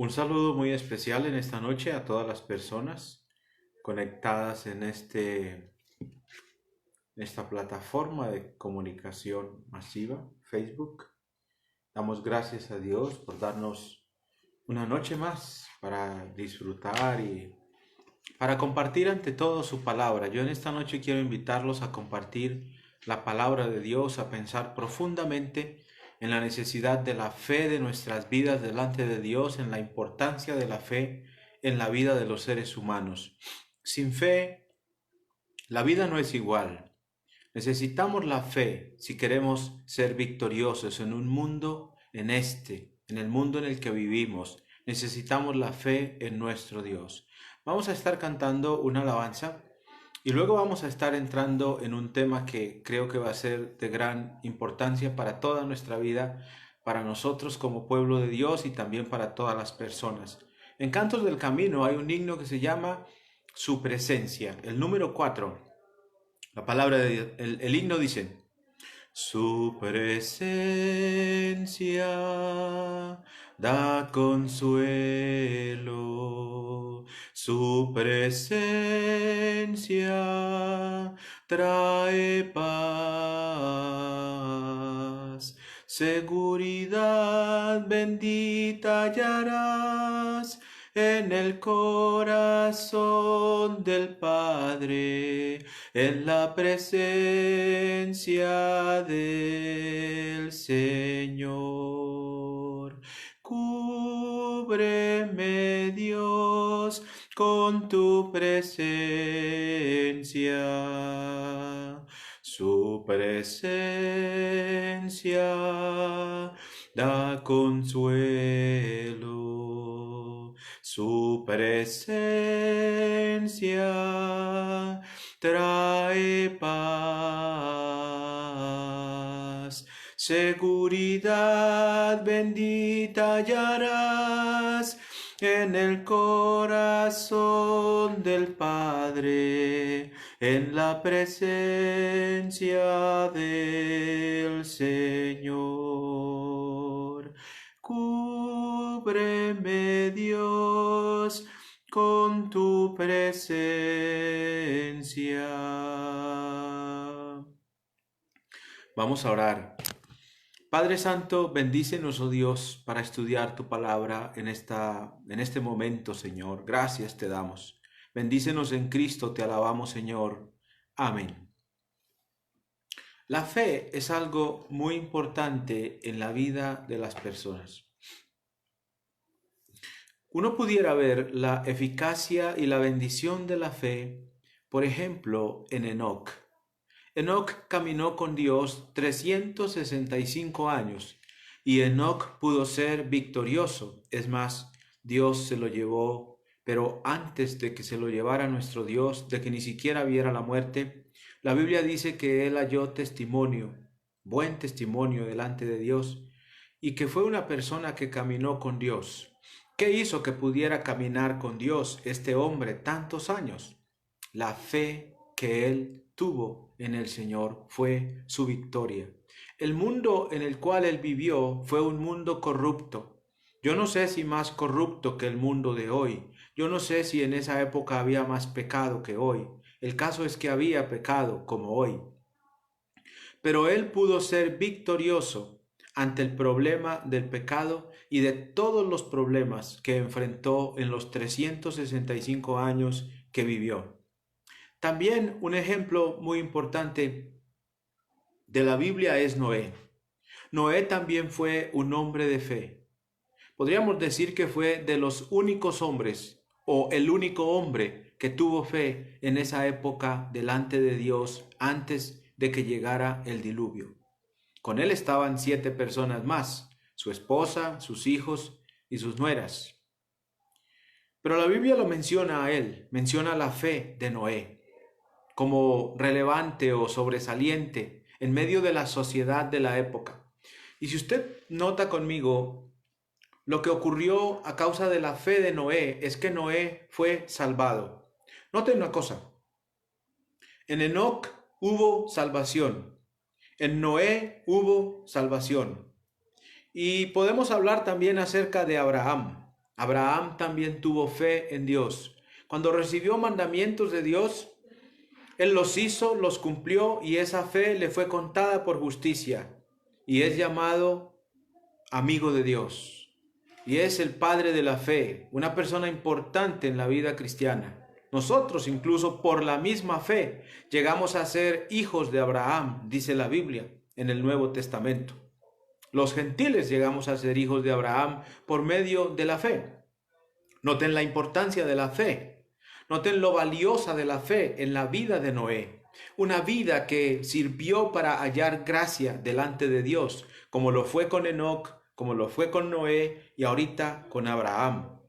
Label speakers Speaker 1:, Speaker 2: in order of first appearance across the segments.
Speaker 1: Un saludo muy especial en esta noche a todas las personas conectadas en esta plataforma de comunicación masiva, Facebook. Damos gracias a Dios por darnos una noche más para disfrutar y para compartir ante todo su palabra. Yo en esta noche quiero invitarlos a compartir la palabra de Dios, a pensar profundamente en la necesidad de la fe de nuestras vidas delante de Dios, en la importancia de la fe en la vida de los seres humanos. Sin fe, la vida no es igual. Necesitamos la fe si queremos ser victoriosos en un mundo, en el mundo en el que vivimos. Necesitamos la fe en nuestro Dios. Vamos a estar cantando una alabanza y luego vamos a estar entrando en un tema que creo que va a ser de gran importancia para toda nuestra vida, para nosotros como pueblo de Dios y también para todas las personas. En Cantos del Camino hay un himno que se llama Su Presencia, el número 4. La palabra el himno dice: Su presencia da consuelo, su presencia trae paz, seguridad bendita hallarás en el corazón del Padre, en la presencia del Señor. Cúbreme, Dios, con tu presencia. Su presencia da consuelo. Su presencia trae paz, seguridad bendita hallarás en el corazón del Padre, en la presencia del Señor. Cúbreme, Dios, con tu presencia. Vamos a orar. Padre Santo, bendícenos, oh Dios, para estudiar tu palabra en este momento, Señor. Gracias te damos. Bendícenos en Cristo, te alabamos, Señor. Amén. La fe es algo muy importante en la vida de las personas. Uno pudiera ver la eficacia y la bendición de la fe, por ejemplo, en Enoc. Enoc caminó con Dios 365 años y Enoc pudo ser victorioso. Es más, Dios se lo llevó, pero antes de que se lo llevara nuestro Dios, de que ni siquiera viera la muerte, la Biblia dice que él halló testimonio, buen testimonio delante de Dios, y que fue una persona que caminó con Dios. ¿Qué hizo que pudiera caminar con Dios este hombre tantos años? La fe que él tuvo en el Señor fue su victoria. El mundo en el cual él vivió fue un mundo corrupto. Yo no sé si más corrupto que el mundo de hoy. Yo no sé si en esa época había más pecado que hoy. El caso es que había pecado como hoy. Pero él pudo ser victorioso ante el problema del pecado y de todos los problemas que enfrentó en los 365 años que vivió. También un ejemplo muy importante de la Biblia es Noé. Noé también fue un hombre de fe. Podríamos decir que fue de los únicos hombres o el único hombre que tuvo fe en esa época delante de Dios antes de que llegara el diluvio. Con él estaban 7 personas más, su esposa, sus hijos y sus nueras. Pero la Biblia lo menciona a él, menciona la fe de Noé como relevante o sobresaliente en medio de la sociedad de la época. Y si usted nota conmigo, lo que ocurrió a causa de la fe de Noé es que Noé fue salvado. Noten una cosa, en Enoc hubo salvación, en Noé hubo salvación. Y podemos hablar también acerca de Abraham. Abraham también tuvo fe en Dios. Cuando recibió mandamientos de Dios, él los hizo, los cumplió y esa fe le fue contada por justicia y es llamado amigo de Dios. Y es el padre de la fe, una persona importante en la vida cristiana. Nosotros incluso por la misma fe llegamos a ser hijos de Abraham, dice la Biblia en el Nuevo Testamento. Los gentiles llegamos a ser hijos de Abraham por medio de la fe. Noten la importancia de la fe. Noten lo valiosa de la fe en la vida de Noé. Una vida que sirvió para hallar gracia delante de Dios, como lo fue con Enoc, como lo fue con Noé y ahorita con Abraham.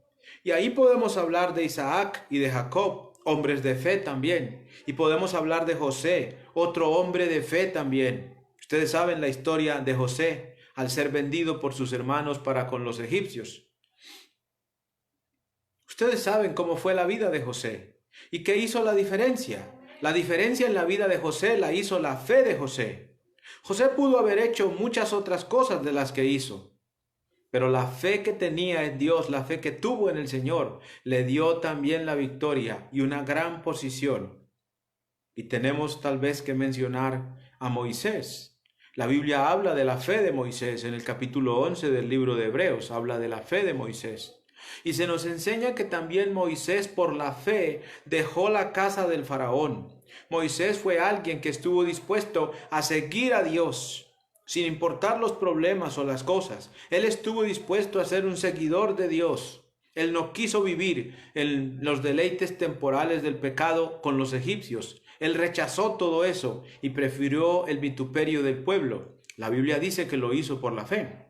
Speaker 1: Y ahí podemos hablar de Isaac y de Jacob, hombres de fe también. Y podemos hablar de José, otro hombre de fe también. Ustedes saben la historia de José al ser vendido por sus hermanos para con los egipcios. Ustedes saben cómo fue la vida de José. ¿Y qué hizo la diferencia? La diferencia en la vida de José la hizo la fe de José. José pudo haber hecho muchas otras cosas de las que hizo, pero la fe que tenía en Dios, la fe que tuvo en el Señor, le dio también la victoria y una gran posición. Y tenemos tal vez que mencionar a Moisés. La Biblia habla de la fe de Moisés en el capítulo 11 del libro de Hebreos, habla de la fe de Moisés. Y se nos enseña que también Moisés por la fe dejó la casa del faraón. Moisés fue alguien que estuvo dispuesto a seguir a Dios, sin importar los problemas o las cosas. Él estuvo dispuesto a ser un seguidor de Dios. Él no quiso vivir en los deleites temporales del pecado con los egipcios. Él rechazó todo eso y prefirió el vituperio del pueblo. La Biblia dice que lo hizo por la fe.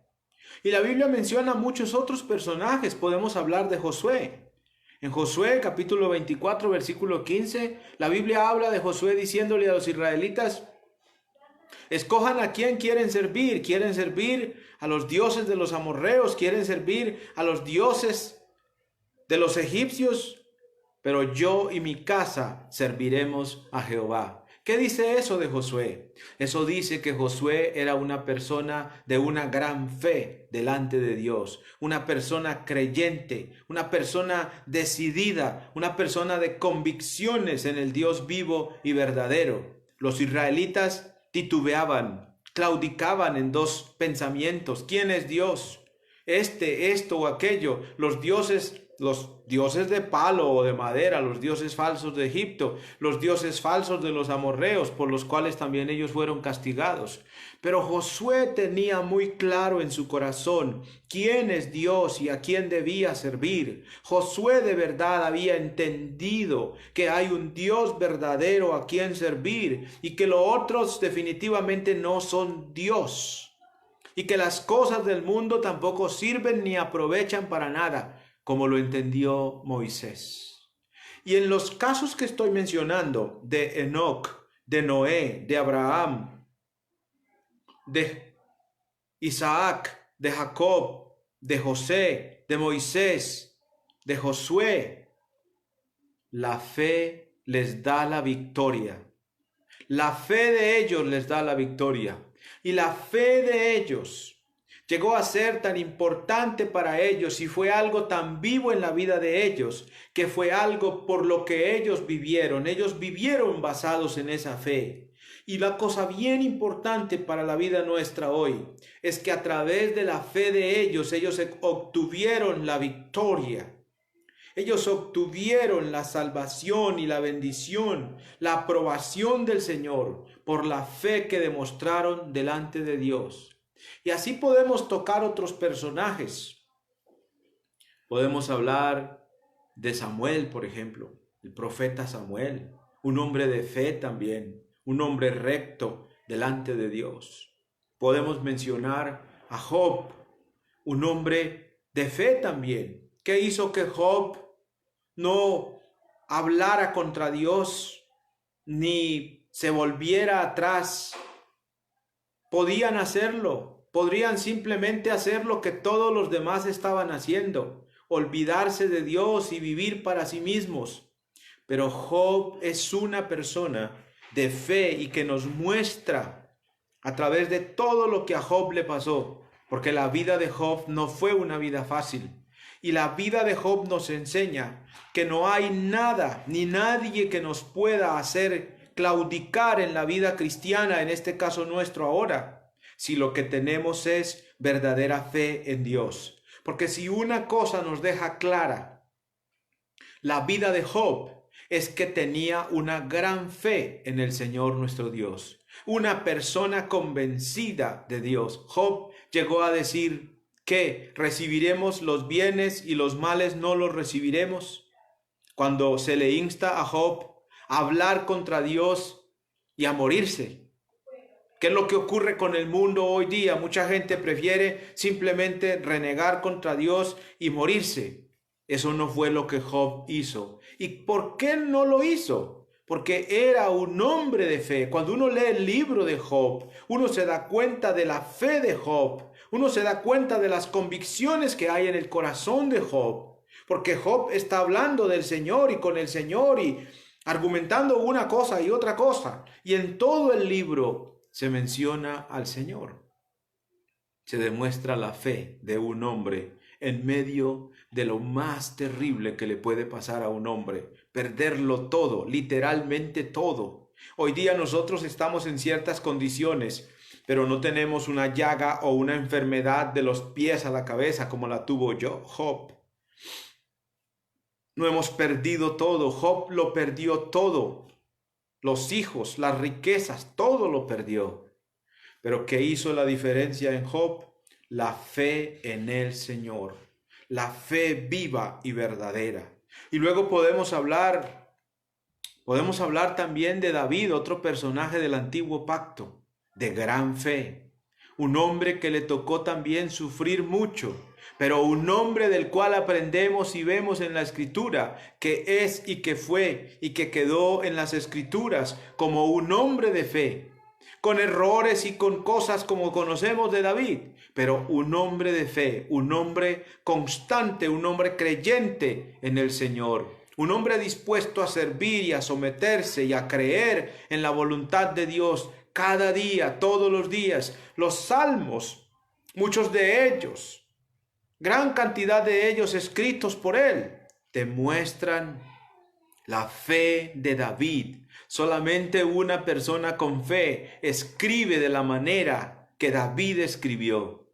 Speaker 1: Y la Biblia menciona muchos otros personajes. Podemos hablar de Josué. En Josué capítulo 24 versículo 15, la Biblia habla de Josué diciéndole a los israelitas: escojan a quién quieren servir. ¿Quieren servir a los dioses de los amorreos? ¿Quieren servir a los dioses de los egipcios? Pero yo y mi casa serviremos a Jehová. ¿Qué dice eso de Josué? Eso dice que Josué era una persona de una gran fe delante de Dios, una persona creyente, una persona decidida, una persona de convicciones en el Dios vivo y verdadero. Los israelitas titubeaban, claudicaban en dos pensamientos. ¿Quién es Dios? Esto o aquello. Los dioses de palo o de madera, los dioses falsos de Egipto, los dioses falsos de los amorreos, por los cuales también ellos fueron castigados. Pero Josué tenía muy claro en su corazón quién es Dios y a quién debía servir. Josué de verdad había entendido que hay un Dios verdadero a quien servir y que los otros definitivamente no son Dios. Y que las cosas del mundo tampoco sirven ni aprovechan para nada, como lo entendió Moisés. Y en los casos que estoy mencionando, de Enoc, de Noé, de Abraham, de Isaac, de Jacob, de José, de Moisés, de Josué, la fe les da la victoria. La fe de ellos les da la victoria. Y la fe de ellos llegó a ser tan importante para ellos y fue algo tan vivo en la vida de ellos, que fue algo por lo que ellos vivieron. Ellos vivieron basados en esa fe. Y la cosa bien importante para la vida nuestra hoy es que a través de la fe de ellos obtuvieron la victoria. Ellos obtuvieron la salvación y la bendición, la aprobación del Señor por la fe que demostraron delante de Dios. Y así podemos tocar otros personajes. Podemos hablar de Samuel, por ejemplo, el profeta Samuel, un hombre de fe también, un hombre recto delante de Dios. Podemos mencionar a Job, un hombre de fe también. ¿Qué hizo que Job no hablara contra Dios ni se volviera atrás? Podían hacerlo, podrían simplemente hacer lo que todos los demás estaban haciendo, olvidarse de Dios y vivir para sí mismos. Pero Job es una persona de fe y que nos muestra a través de todo lo que a Job le pasó, porque la vida de Job no fue una vida fácil. Y la vida de Job nos enseña que no hay nada ni nadie que nos pueda hacer claudicar en la vida cristiana, en este caso nuestro ahora, si lo que tenemos es verdadera fe en Dios. Porque si una cosa nos deja clara la vida de Job, es que tenía una gran fe en el Señor nuestro Dios. Una persona convencida de Dios. Job llegó a decir que recibiremos los bienes y los males no los recibiremos. Cuando se le insta a Job a hablar contra Dios y a morirse. ¿Qué es lo que ocurre con el mundo hoy día? Mucha gente prefiere simplemente renegar contra Dios y morirse. Eso no fue lo que Job hizo. ¿Y por qué no lo hizo? Porque era un hombre de fe. Cuando uno lee el libro de Job, uno se da cuenta de la fe de Job. Uno se da cuenta de las convicciones que hay en el corazón de Job. Porque Job está hablando del Señor y con el Señor y argumentando una cosa y otra cosa. Y en todo el libro se menciona al Señor. Se demuestra la fe de un hombre en medio de lo más terrible que le puede pasar a un hombre, perderlo todo, literalmente todo. Hoy día nosotros estamos en ciertas condiciones, pero no tenemos una llaga o una enfermedad de los pies a la cabeza como la tuvo Job. No hemos perdido todo, Job lo perdió todo, los hijos, las riquezas, todo lo perdió. Pero ¿qué hizo la diferencia en Job? La fe en el Señor, la fe viva y verdadera. Y luego podemos hablar también de David, otro personaje del antiguo pacto, de gran fe. Un hombre que le tocó también sufrir mucho, pero un hombre del cual aprendemos y vemos en la Escritura que es y que fue y que quedó en las Escrituras como un hombre de fe, con errores y con cosas como conocemos de David, pero un hombre de fe, un hombre constante, un hombre creyente en el Señor, un hombre dispuesto a servir y a someterse y a creer en la voluntad de Dios cada día, todos los días. Los salmos, muchos de ellos, gran cantidad de ellos escritos por él, demuestran la fe de David. Solamente una persona con fe escribe de la manera que David escribió.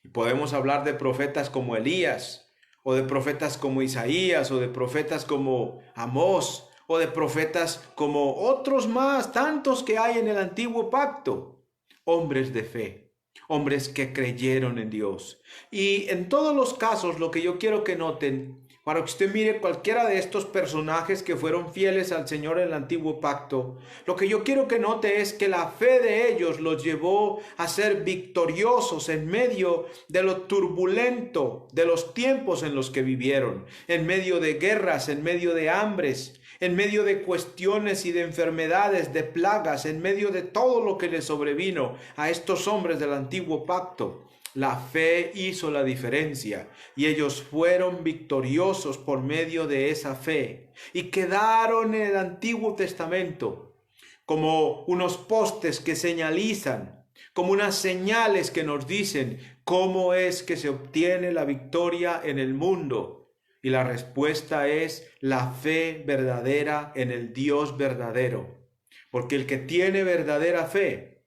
Speaker 1: Y podemos hablar de profetas como Elías, o de profetas como Isaías, o de profetas como Amós, o de profetas como otros más, tantos que hay en el antiguo pacto. Hombres de fe, hombres que creyeron en Dios. Y en todos los casos, lo que yo quiero que noten, para que usted mire cualquiera de estos personajes que fueron fieles al Señor en el antiguo pacto, lo que yo quiero que note es que la fe de ellos los llevó a ser victoriosos en medio de lo turbulento de los tiempos en los que vivieron, en medio de guerras, en medio de hambres, en medio de cuestiones y de enfermedades, de plagas, en medio de todo lo que les sobrevino a estos hombres del antiguo pacto. La fe hizo la diferencia y ellos fueron victoriosos por medio de esa fe y quedaron en el Antiguo Testamento como unos postes que señalizan, como unas señales que nos dicen cómo es que se obtiene la victoria en el mundo. Y la respuesta es la fe verdadera en el Dios verdadero, porque el que tiene verdadera fe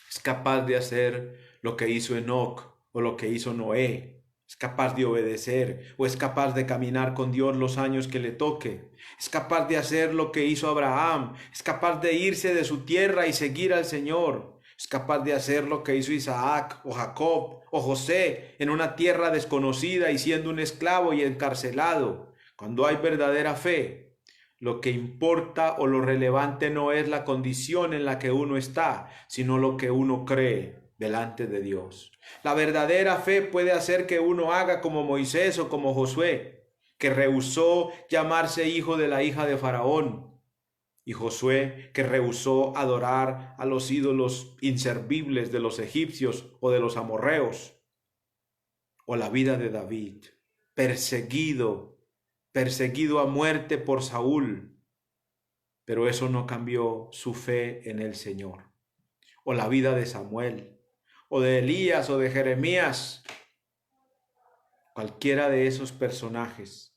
Speaker 1: es capaz de hacer lo que hizo Enoc o lo que hizo Noé. Es capaz de obedecer o es capaz de caminar con Dios los años que le toque. Es capaz de hacer lo que hizo Abraham. Es capaz de irse de su tierra y seguir al Señor. Es capaz de hacer lo que hizo Isaac o Jacob o José en una tierra desconocida y siendo un esclavo y encarcelado. Cuando hay verdadera fe, lo que importa o lo relevante no es la condición en la que uno está, sino lo que uno cree delante de Dios. La verdadera fe puede hacer que uno haga como Moisés o como Josué, que rehusó llamarse hijo de la hija de Faraón, y Josué, que rehusó adorar a los ídolos inservibles de los egipcios o de los amorreos, o la vida de David, perseguido a muerte por Saúl, pero eso no cambió su fe en el Señor, o la vida de Samuel, o de Elías o de Jeremías, Cualquiera de esos personajes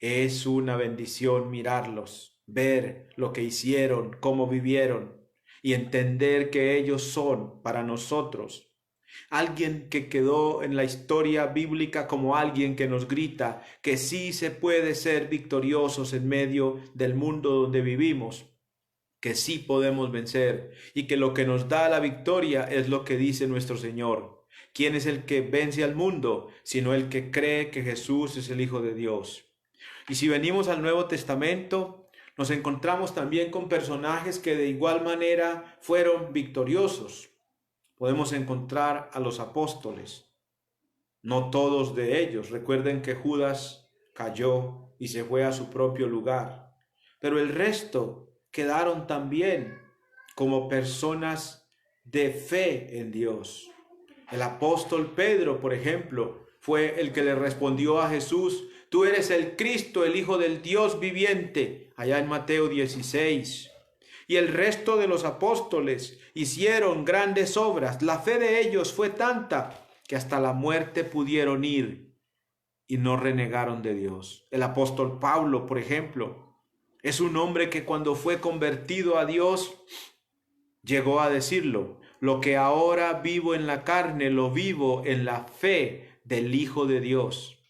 Speaker 1: es una bendición mirarlos, ver lo que hicieron, cómo vivieron y entender que ellos son para nosotros alguien que quedó en la historia bíblica como alguien que nos grita que sí se puede ser victoriosos en medio del mundo donde vivimos, que sí podemos vencer y que lo que nos da la victoria es lo que dice nuestro Señor. ¿Quién es el que vence al mundo, sino el que cree que Jesús es el Hijo de Dios? Y si venimos al Nuevo Testamento, nos encontramos también con personajes que de igual manera fueron victoriosos. Podemos encontrar a los apóstoles, no todos de ellos. Recuerden que Judas cayó y se fue a su propio lugar, pero el resto quedaron también como personas de fe en Dios. El apóstol Pedro, por ejemplo, fue el que le respondió a Jesús: tú eres el Cristo, el Hijo del Dios viviente, allá en Mateo 16. Y el resto de los apóstoles hicieron grandes obras. La fe de ellos fue tanta que hasta la muerte pudieron ir y no renegaron de Dios. El apóstol Pablo, por ejemplo, es un hombre que cuando fue convertido a Dios llegó a decirlo: lo que ahora vivo en la carne, lo vivo en la fe del Hijo de Dios.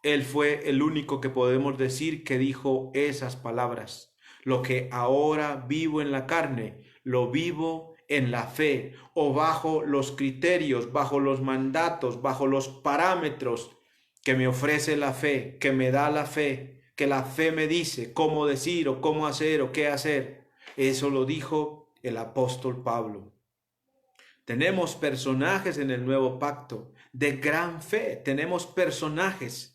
Speaker 1: Él fue el único que podemos decir que dijo esas palabras. Lo que ahora vivo en la carne, lo vivo en la fe, o bajo los criterios, bajo los mandatos, bajo los parámetros que me ofrece la fe, que me da la fe, que la fe me dice cómo decir o cómo hacer o qué hacer. Eso lo dijo el apóstol Pablo. Tenemos personajes en el nuevo pacto de gran fe, tenemos personajes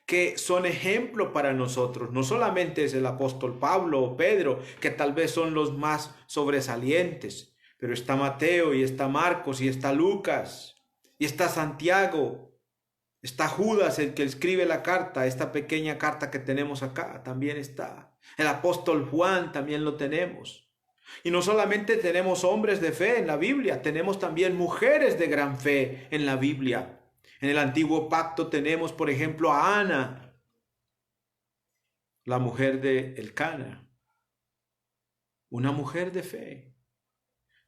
Speaker 1: que son ejemplo para nosotros. No solamente es el apóstol Pablo o Pedro, que tal vez son los más sobresalientes, pero está Mateo y está Marcos y está Lucas y está Santiago, está Judas, el que escribe la carta, esta pequeña carta que tenemos acá, también está. El apóstol Juan también lo tenemos. Y no solamente tenemos hombres de fe en la Biblia, tenemos también mujeres de gran fe en la Biblia. En el antiguo pacto tenemos, por ejemplo, a Ana, la mujer de Elcana, una mujer de fe.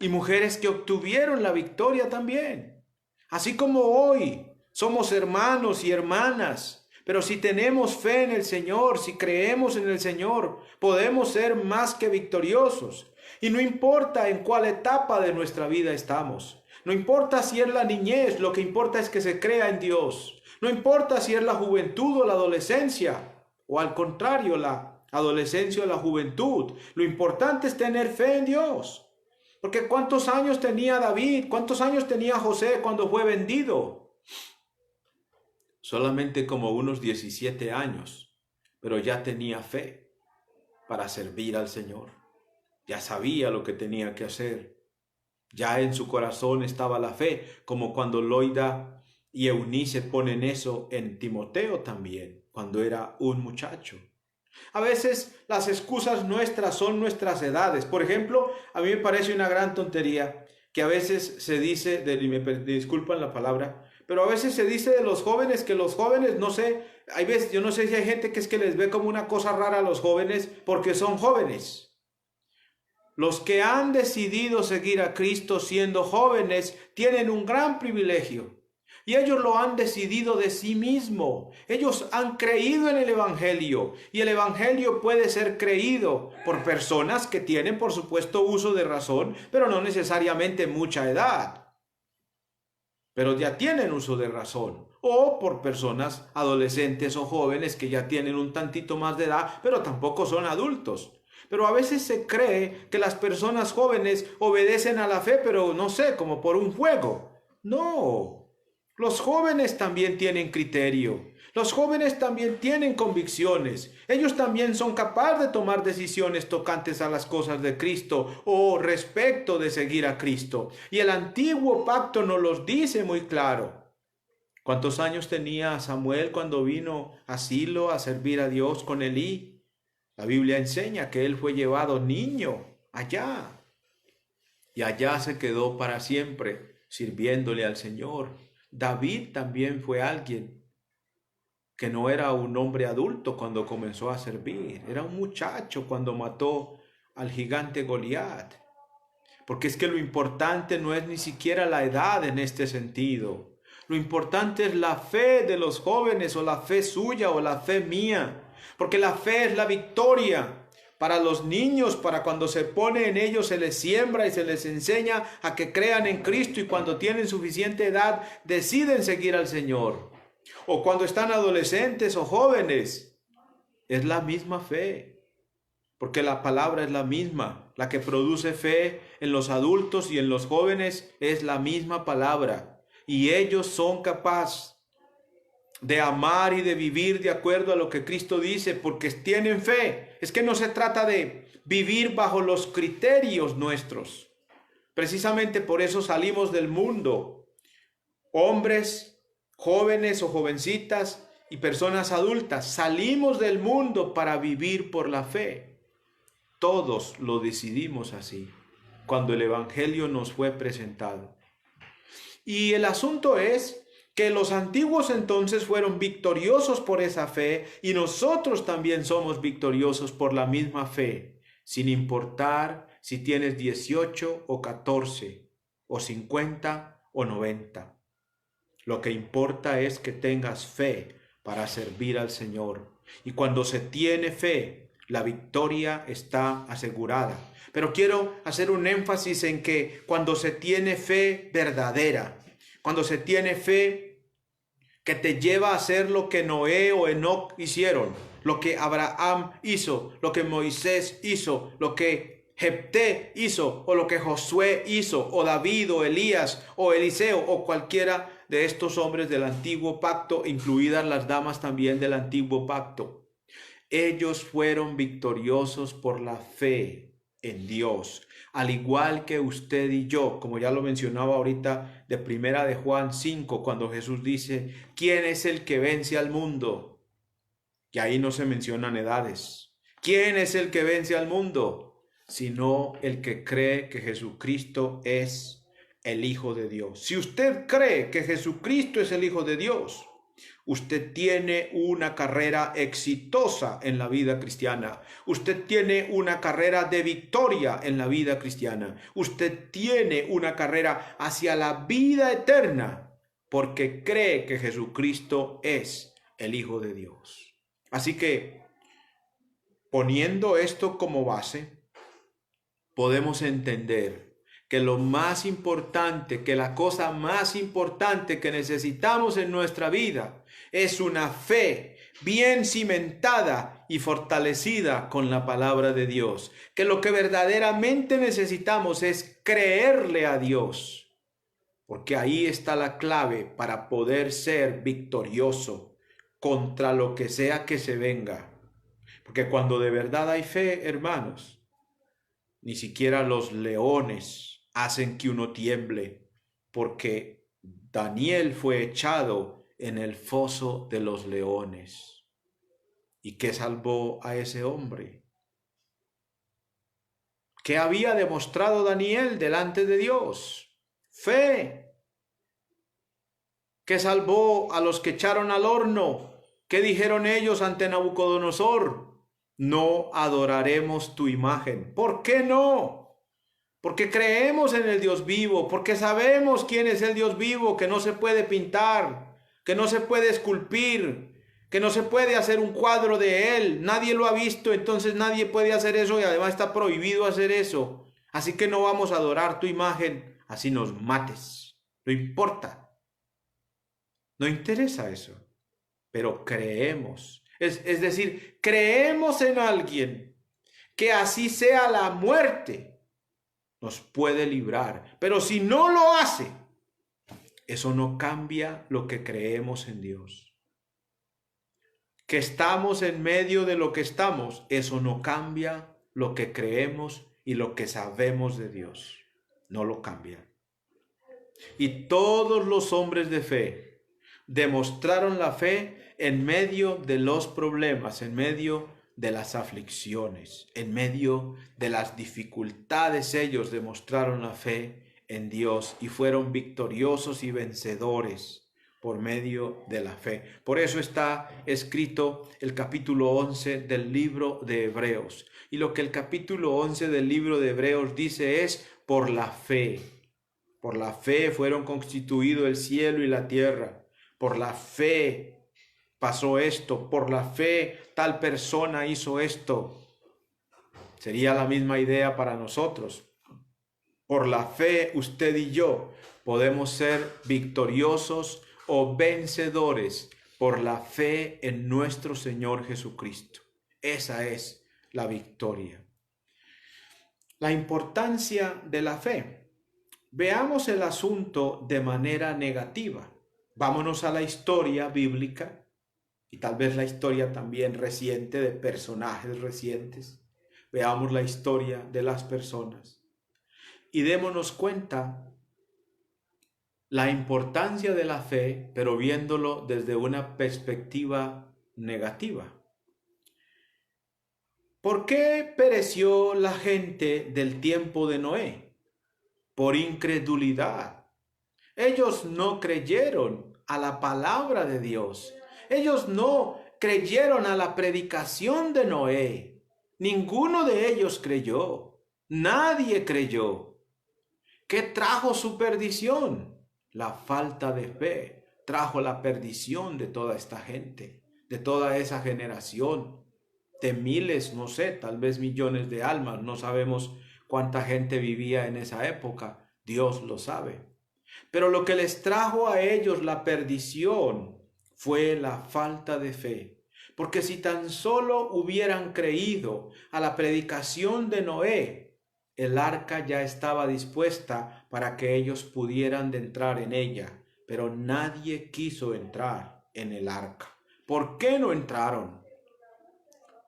Speaker 1: Y mujeres que obtuvieron la victoria también. Así como hoy somos hermanos y hermanas, pero si tenemos fe en el Señor, si creemos en el Señor, podemos ser más que victoriosos. Y no importa en cuál etapa de nuestra vida estamos. No importa si es la niñez, lo que importa es que se crea en Dios. No importa si es la juventud o la adolescencia, o al contrario, la adolescencia o la juventud. Lo importante es tener fe en Dios. Porque ¿cuántos años tenía David? ¿Cuántos años tenía José cuando fue vendido? Solamente como unos 17 años, pero ya tenía fe para servir al Señor. Ya sabía lo que tenía que hacer. Ya en su corazón estaba la fe, como cuando Loida y Eunice ponen eso en Timoteo también, cuando era un muchacho. A veces las excusas nuestras son nuestras edades. Por ejemplo, a mí me parece una gran tontería que a veces se dice, y me disculpan la palabra, pero a veces se dice de los jóvenes que los jóvenes, no sé, hay veces, yo no sé si hay gente que es que les ve como una cosa rara a los jóvenes porque son jóvenes. Los que han decidido seguir a Cristo siendo jóvenes tienen un gran privilegio. Y ellos lo han decidido de sí mismo. Ellos han creído en el Evangelio. Y el Evangelio puede ser creído por personas que tienen, por supuesto, uso de razón, pero no necesariamente mucha edad. Pero ya tienen uso de razón. O por personas adolescentes o jóvenes que ya tienen un tantito más de edad, pero tampoco son adultos. Pero a veces se cree que las personas jóvenes obedecen a la fe, pero no sé, como por un juego. No, los jóvenes también tienen criterio. Los jóvenes también tienen convicciones. Ellos también son capaces de tomar decisiones tocantes a las cosas de Cristo o respecto de seguir a Cristo. Y el antiguo pacto nos los dice muy claro. ¿Cuántos años tenía Samuel cuando vino a Silo a servir a Dios con Elí? La Biblia enseña que él fue llevado niño allá y allá se quedó para siempre sirviéndole al Señor. David también fue alguien que no era un hombre adulto cuando comenzó a servir, era un muchacho cuando mató al gigante Goliat. Porque es que lo importante no es ni siquiera la edad en este sentido. Lo importante es la fe de los jóvenes, o la fe suya, o la fe mía. Porque la fe es la victoria. Para los niños, para cuando se pone en ellos, se les siembra y se les enseña a que crean en Cristo, y cuando tienen suficiente edad deciden seguir al Señor. O cuando están adolescentes o jóvenes, es la misma fe. Porque la palabra es la misma. La que produce fe en los adultos y en los jóvenes es la misma palabra. Y ellos son capaces de amar y de vivir de acuerdo a lo que Cristo dice, porque tienen fe. Es que no se trata de vivir bajo los criterios nuestros. Precisamente por eso salimos del mundo. Hombres, jóvenes o jovencitas y personas adultas, salimos del mundo para vivir por la fe. Todos lo decidimos así, cuando el Evangelio nos fue presentado. Y el asunto es que los antiguos entonces fueron victoriosos por esa fe, y nosotros también somos victoriosos por la misma fe, sin importar si tienes 18 o 14, o 50 o 90. Lo que importa es que tengas fe para servir al Señor. Y cuando se tiene fe, la victoria está asegurada. Pero quiero hacer un énfasis en que cuando se tiene fe verdadera, cuando se tiene fe que te lleva a hacer lo que Noé o Enoc hicieron, lo que Abraham hizo, lo que Moisés hizo, lo que Jefté hizo, o lo que Josué hizo, o David, o Elías, o Eliseo, o cualquiera de estos hombres del antiguo pacto, incluidas las damas también del antiguo pacto. Ellos fueron victoriosos por la fe en Dios, al igual que usted y yo, como ya lo mencionaba ahorita de Primera de Juan 5, cuando Jesús dice, ¿quién es el que vence al mundo? Y ahí no se mencionan edades. ¿Quién es el que vence al mundo? Sino el que cree que Jesucristo es el Hijo de Dios. Si usted cree que Jesucristo es el Hijo de Dios, usted tiene una carrera exitosa en la vida cristiana. Usted tiene una carrera de victoria en la vida cristiana. Usted tiene una carrera hacia la vida eterna porque cree que Jesucristo es el Hijo de Dios. Así que, poniendo esto como base, podemos entender que lo más importante, que la cosa más importante que necesitamos en nuestra vida es una fe bien cimentada y fortalecida con la palabra de Dios. Que lo que verdaderamente necesitamos es creerle a Dios, porque ahí está la clave para poder ser victorioso contra lo que sea que se venga. Porque cuando de verdad hay fe, hermanos, ni siquiera los leones hacen que uno tiemble, porque Daniel fue echado en el foso de los leones. ¿Y qué salvó a ese hombre? ¿Qué había demostrado Daniel delante de Dios? Fe. ¿Qué salvó a los que echaron al horno? ¿Qué dijeron ellos ante Nabucodonosor? No adoraremos tu imagen. ¿Por qué no? Porque creemos en el Dios vivo, porque sabemos quién es el Dios vivo, que no se puede pintar, que no se puede esculpir, que no se puede hacer un cuadro de él. Nadie lo ha visto, entonces nadie puede hacer eso, y además está prohibido hacer eso. Así que no vamos a adorar tu imagen, así nos mates. No importa. No interesa eso, pero creemos. Es decir, creemos en alguien que así sea la muerte nos puede librar. Pero si no lo hace, eso no cambia lo que creemos en Dios. Que estamos en medio de lo que estamos, eso no cambia lo que creemos y lo que sabemos de Dios. No lo cambia. Y todos los hombres de fe demostraron la fe en medio de los problemas, en medio de las aflicciones, en medio de las dificultades. Ellos demostraron la fe en Dios y fueron victoriosos y vencedores por medio de la fe. Por eso está escrito el capítulo 11 del libro de Hebreos. Y lo que el capítulo 11 del libro de Hebreos dice es: por la fe. Por la fe fueron constituidos el cielo y la tierra. Por la fe pasó esto. Por la fe tal persona hizo esto. Sería la misma idea para nosotros. Por la fe, usted y yo podemos ser victoriosos o vencedores por la fe en nuestro Señor Jesucristo. Esa es la victoria. La importancia de la fe. Veamos el asunto de manera negativa. Vámonos a la historia bíblica y tal vez la historia también reciente de personajes recientes. Veamos la historia de las personas y démonos cuenta la importancia de la fe, pero viéndolo desde una perspectiva negativa. ¿Por qué pereció la gente del tiempo de Noé? Por incredulidad. Ellos no creyeron a la palabra de Dios. Ellos no creyeron a la predicación de Noé. Ninguno de ellos creyó. Nadie creyó. ¿Qué trajo su perdición? La falta de fe trajo la perdición de toda esta gente, de toda esa generación, de miles, no sé, tal vez millones de almas. No sabemos cuánta gente vivía en esa época, Dios lo sabe. Pero lo que les trajo a ellos la perdición fue la falta de fe. Porque si tan solo hubieran creído a la predicación de Noé, el arca ya estaba dispuesta para que ellos pudieran entrar en ella, pero nadie quiso entrar en el arca. ¿Por qué no entraron?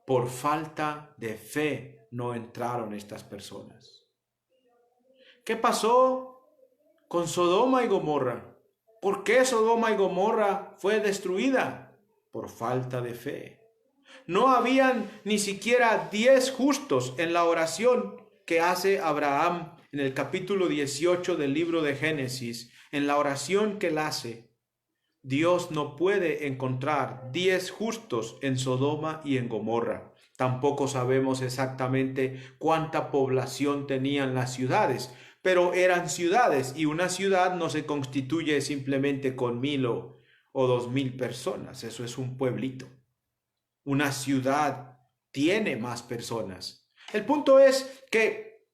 Speaker 1: Por falta de fe no entraron estas personas. ¿Qué pasó con Sodoma y Gomorra? ¿Por qué Sodoma y Gomorra fue destruida? Por falta de fe. No habían ni siquiera 10 justos en la oración que hace Abraham en el capítulo 18 del libro de Génesis. En la oración que él hace, Dios no puede encontrar 10 justos en Sodoma y en Gomorra. Tampoco sabemos exactamente cuánta población tenían las ciudades, pero eran ciudades y una ciudad no se constituye simplemente con 1000 o 2000 personas. Eso es un pueblito. Una ciudad tiene más personas. El punto es que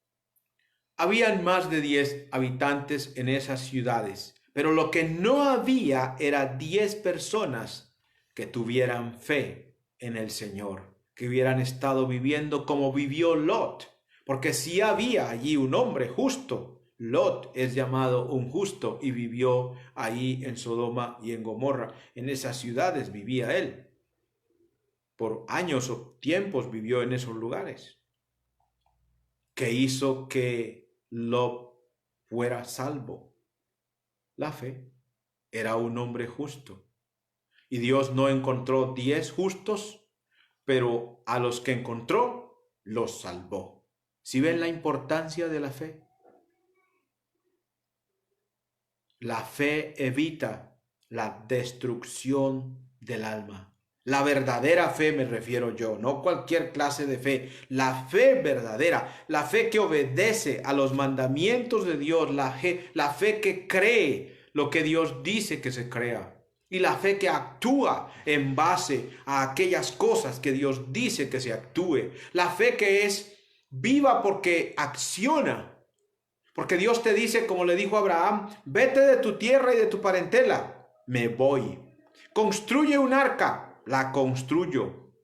Speaker 1: habían más de 10 habitantes en esas ciudades, pero lo que no había era 10 personas que tuvieran fe en el Señor, que hubieran estado viviendo como vivió Lot, porque sí había allí un hombre justo. Lot es llamado un justo y vivió ahí en Sodoma y en Gomorra. En esas ciudades vivía él. Por años o tiempos vivió en esos lugares. ¿Qué hizo que Lot fuera salvo? La fe. Era un hombre justo. Y Dios no encontró 10 justos, pero a los que encontró, los salvó. ¿Sí ven la importancia de la fe? La fe evita la destrucción del alma. La verdadera fe me refiero yo, no cualquier clase de fe. La fe verdadera, la fe que obedece a los mandamientos de Dios, la fe que cree lo que Dios dice que se crea. Y la fe que actúa en base a aquellas cosas que Dios dice que se actúe. La fe que es viva porque acciona. Porque Dios te dice, como le dijo a Abraham, vete de tu tierra y de tu parentela. Me voy. Construye un arca. La construyo.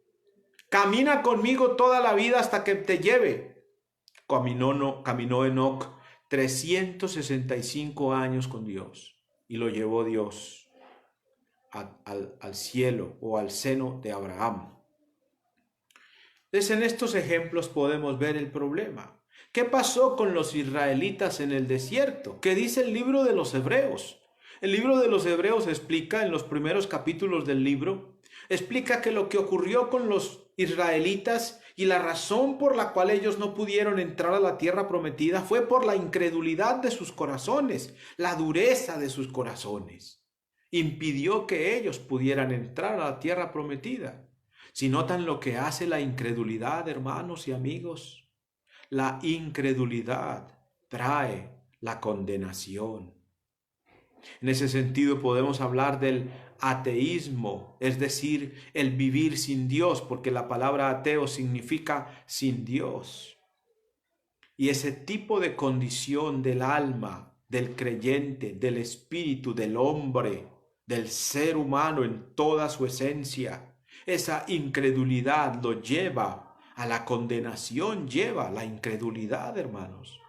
Speaker 1: Camina conmigo toda la vida hasta que te lleve. Caminó Enoc 365 años con Dios y lo llevó Dios al cielo o al seno de Abraham. Entonces, en estos ejemplos podemos ver el problema. ¿Qué pasó con los israelitas en el desierto? ¿Qué dice el libro de los Hebreos? El libro de los Hebreos explica en los primeros capítulos del libro, explica que lo que ocurrió con los israelitas y la razón por la cual ellos no pudieron entrar a la tierra prometida fue por la incredulidad de sus corazones, la dureza de sus corazones. impidió que ellos pudieran entrar a la tierra prometida. Si notan lo que hace la incredulidad, hermanos y amigos, la incredulidad trae la condenación. En ese sentido podemos hablar del ateísmo, es decir, el vivir sin Dios, porque la palabra ateo significa sin Dios. Y ese tipo de condición del alma, del creyente, del espíritu, del hombre, del ser humano en toda su esencia, esa incredulidad lo lleva a la condenación, lleva la incredulidad, hermanos.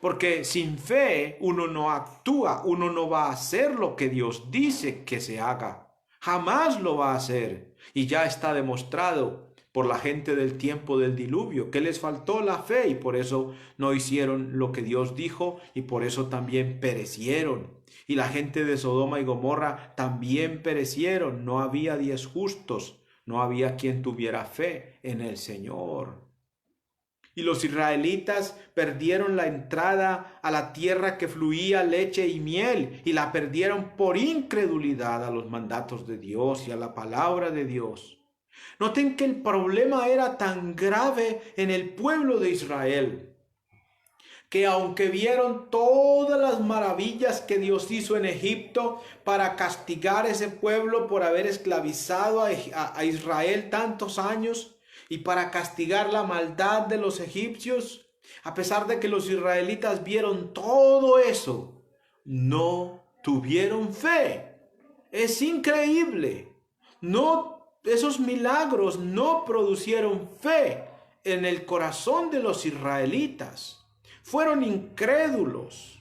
Speaker 1: Porque sin fe uno no actúa, uno no va a hacer lo que Dios dice que se haga. Jamás lo va a hacer. Y ya está demostrado por la gente del tiempo del diluvio que les faltó la fe y por eso no hicieron lo que Dios dijo y por eso también perecieron. Y la gente de Sodoma y Gomorra también perecieron. No había 10 justos, no había quien tuviera fe en el Señor. Y los israelitas perdieron la entrada a la tierra que fluía leche y miel y la perdieron por incredulidad a los mandatos de Dios y a la palabra de Dios. Noten que el problema era tan grave en el pueblo de Israel que aunque vieron todas las maravillas que Dios hizo en Egipto para castigar a ese pueblo por haber esclavizado a Israel tantos años, y para castigar la maldad de los egipcios, a pesar de que los israelitas vieron todo eso, no tuvieron fe. Es increíble. Esos milagros no producieron fe en el corazón de los israelitas. Fueron incrédulos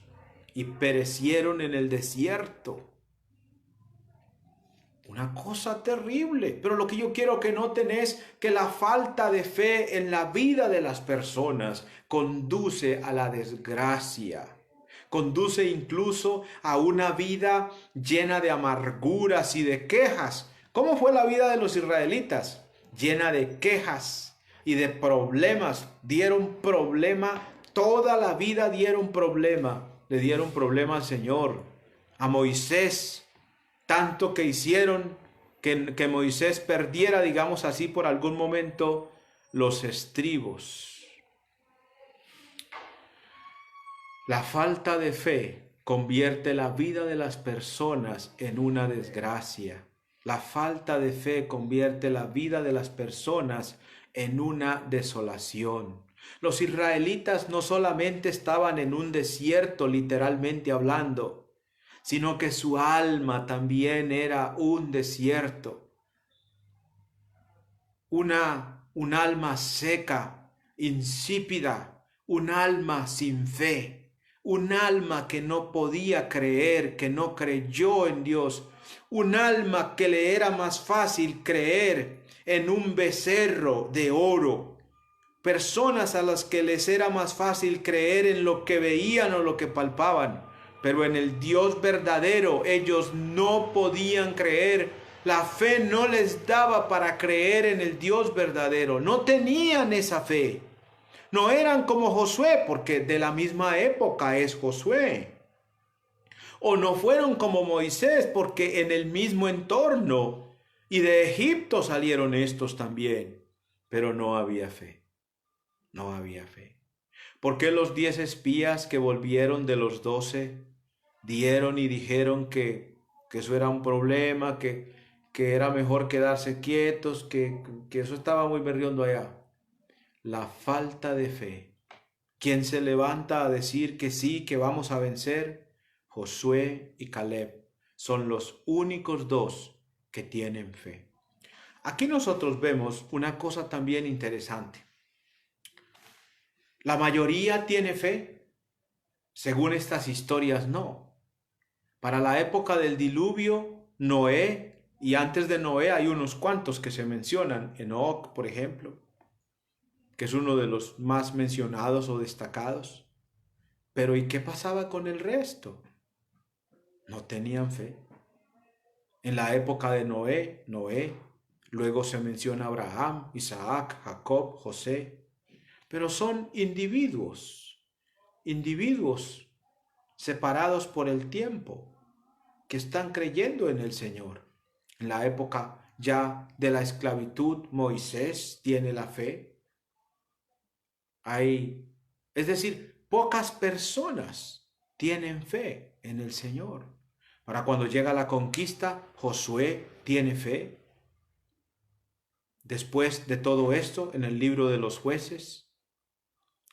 Speaker 1: y perecieron en el desierto. Una cosa terrible, pero lo que yo quiero que noten es que la falta de fe en la vida de las personas conduce a la desgracia, conduce incluso a una vida llena de amarguras y de quejas. ¿Cómo fue la vida de los israelitas? Llena de quejas y de problemas. Dieron problema, toda la vida dieron problema. Le dieron problema al Señor, a Moisés. Tanto que hicieron que Moisés perdiera, digamos así, por algún momento los estribos. La falta de fe convierte la vida de las personas en una desgracia. La falta de fe convierte la vida de las personas en una desolación. Los israelitas no solamente estaban en un desierto, literalmente hablando, sino que su alma también era un desierto. Un alma seca, insípida, un alma sin fe, un alma que no podía creer, que no creyó en Dios, un alma que le era más fácil creer en un becerro de oro, personas a las que les era más fácil creer en lo que veían o lo que palpaban. Pero en el Dios verdadero ellos no podían creer. La fe no les daba para creer en el Dios verdadero. No tenían esa fe. No eran como Josué, porque de la misma época es Josué. O no fueron como Moisés, porque en el mismo entorno y de Egipto salieron estos también. Pero no había fe. No había fe. ¿Por qué los 10 espías que volvieron de los 12 dieron y dijeron que eso era un problema, que era mejor quedarse quietos, que eso estaba muy berriondo allá? La falta de fe. ¿Quién se levanta a decir que sí, que vamos a vencer? Josué y Caleb son los únicos dos que tienen fe. Aquí nosotros vemos una cosa también interesante. ¿La mayoría tiene fe? Según estas historias, no. Para la época del diluvio, Noé, y antes de Noé hay unos cuantos que se mencionan, Enoc, por ejemplo, que es uno de los más mencionados o destacados. Pero ¿y qué pasaba con el resto? No tenían fe. En la época de Noé, luego se menciona Abraham, Isaac, Jacob, José, pero son individuos separados por el tiempo. que están creyendo en el Señor. En la época ya de la esclavitud, Moisés tiene la fe. Es decir, pocas personas tienen fe en el Señor. Para cuando llega la conquista, Josué tiene fe. Después de todo esto, en el libro de los jueces,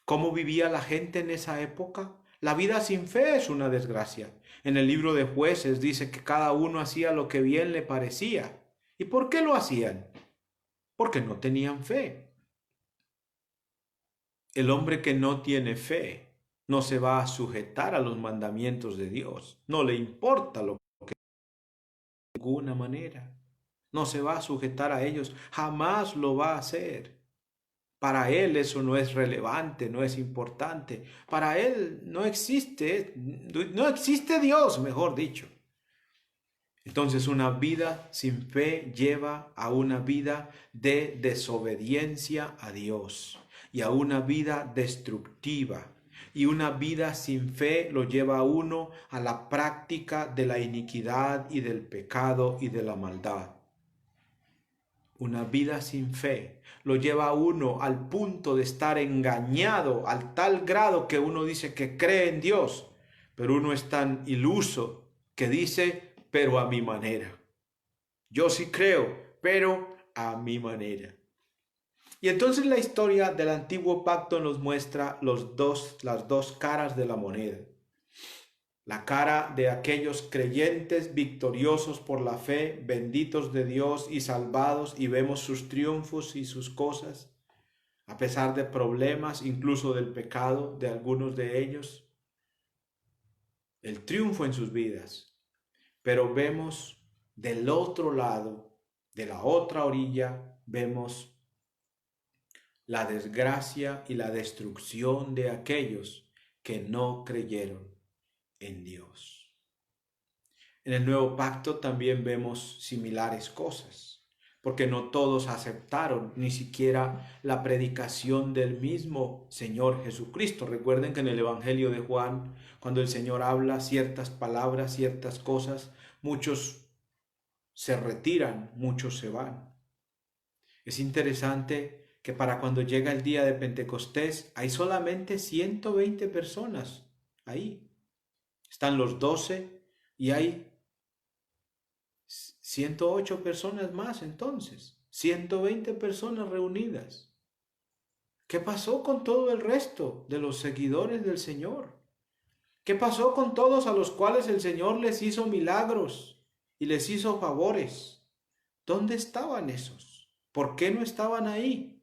Speaker 1: ¿cómo vivía la gente en esa época? La vida sin fe es una desgracia. En el libro de jueces dice que cada uno hacía lo que bien le parecía. ¿Y por qué lo hacían? Porque no tenían fe. El hombre que no tiene fe no se va a sujetar a los mandamientos de Dios. No le importa lo que de ninguna manera. No se va a sujetar a ellos. Jamás lo va a hacer. Para él eso no es relevante, no es importante. Para él no existe Dios, mejor dicho. Entonces una vida sin fe lleva a una vida de desobediencia a Dios y a una vida destructiva. Y una vida sin fe lo lleva a uno a la práctica de la iniquidad y del pecado y de la maldad. Una vida sin fe lo lleva a uno al punto de estar engañado al tal grado que uno dice que cree en Dios, pero uno es tan iluso que dice, pero a mi manera. Yo sí creo, pero a mi manera. Y entonces la historia del antiguo pacto nos muestra las dos caras de la moneda. La cara de aquellos creyentes victoriosos por la fe, benditos de Dios y salvados, y vemos sus triunfos y sus cosas, a pesar de problemas, incluso del pecado de algunos de ellos, el triunfo en sus vidas. Pero vemos del otro lado, de la otra orilla, vemos la desgracia y la destrucción de aquellos que no creyeron en Dios. En el nuevo pacto también vemos similares cosas, porque no todos aceptaron ni siquiera la predicación del mismo Señor Jesucristo. Recuerden que en el Evangelio de Juan, cuando el Señor habla ciertas palabras, ciertas cosas, muchos se retiran, muchos se van. Es interesante que para cuando llega el día de Pentecostés hay solamente 120 personas ahí. Están los 12 y hay 108 personas más entonces, 120 personas reunidas. ¿Qué pasó con todo el resto de los seguidores del Señor? ¿Qué pasó con todos a los cuales el Señor les hizo milagros y les hizo favores? ¿Dónde estaban esos? ¿Por qué no estaban ahí?